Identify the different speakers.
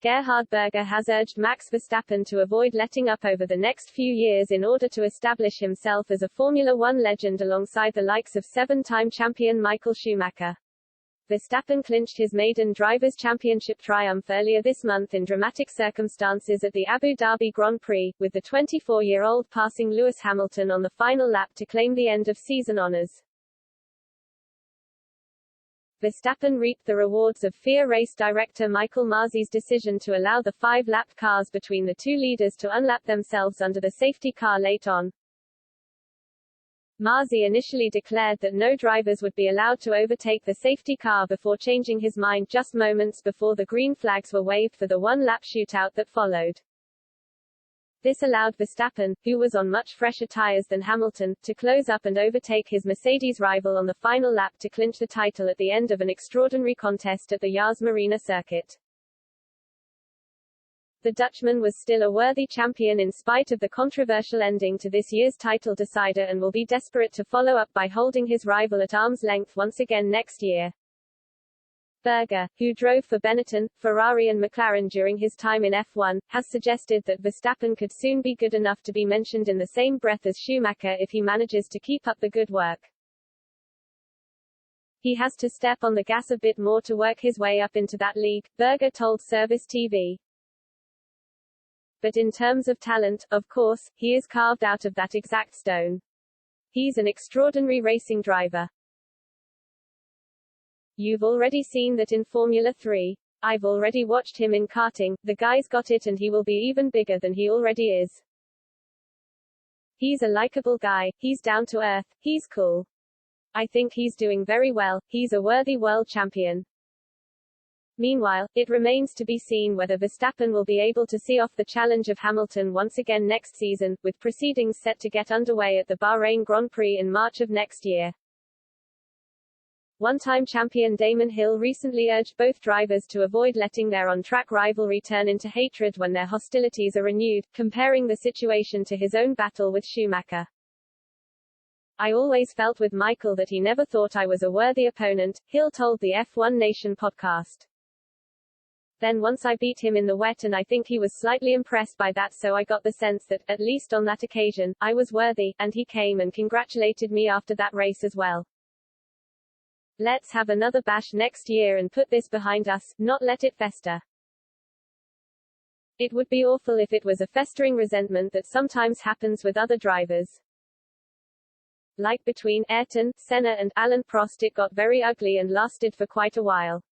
Speaker 1: Gerhard Berger has urged Max Verstappen to avoid letting up over the next few years in order to establish himself as a Formula One legend alongside the likes of seven-time champion Michael Schumacher. Verstappen clinched his maiden Drivers' Championship triumph earlier this month in dramatic circumstances at the Abu Dhabi Grand Prix, with the 24-year-old passing Lewis Hamilton on the final lap to claim the end-of-season honours. Verstappen reaped the rewards of FIA race director Michael Masi's decision to allow the 5-lap cars between the two leaders to unlap themselves under the safety car late on. Masi initially declared that no drivers would be allowed to overtake the safety car before changing his mind just moments before the green flags were waved for the one-lap shootout that followed. This allowed Verstappen, who was on much fresher tyres than Hamilton, to close up and overtake his Mercedes rival on the final lap to clinch the title at the end of an extraordinary contest at the Yas Marina circuit. The Dutchman was still a worthy champion in spite of the controversial ending to this year's title decider and will be desperate to follow up by holding his rival at arm's length once again next year. Berger, who drove for Benetton, Ferrari and McLaren during his time in F1, has suggested that Verstappen could soon be good enough to be mentioned in the same breath as Schumacher if he manages to keep up the good work. He has to step on the gas a bit more to work his way up into that league, Berger told Service TV. But in terms of talent, of course, he is carved out of that exact stone. He's an extraordinary racing driver. You've already seen that in Formula 3. I've already watched him in karting, the guy's got it and he will be even bigger than he already is. He's a likable guy, he's down to earth, he's cool. I think he's doing very well, he's a worthy world champion. Meanwhile, it remains to be seen whether Verstappen will be able to see off the challenge of Hamilton once again next season, with proceedings set to get underway at the Bahrain Grand Prix in March of next year. One-time champion Damon Hill recently urged both drivers to avoid letting their on-track rivalry turn into hatred when their hostilities are renewed, comparing the situation to his own battle with Schumacher. I always felt with Michael that he never thought I was a worthy opponent, Hill told the F1 Nation podcast. Then once I beat him in the wet and I think he was slightly impressed by that, so I got the sense that, at least on that occasion, I was worthy, and he came and congratulated me after that race as well. Let's have another bash next year and put this behind us, not let it fester. It would be awful if it was a festering resentment that sometimes happens with other drivers. Like between Ayrton Senna and Alain Prost, it got very ugly and lasted for quite a while.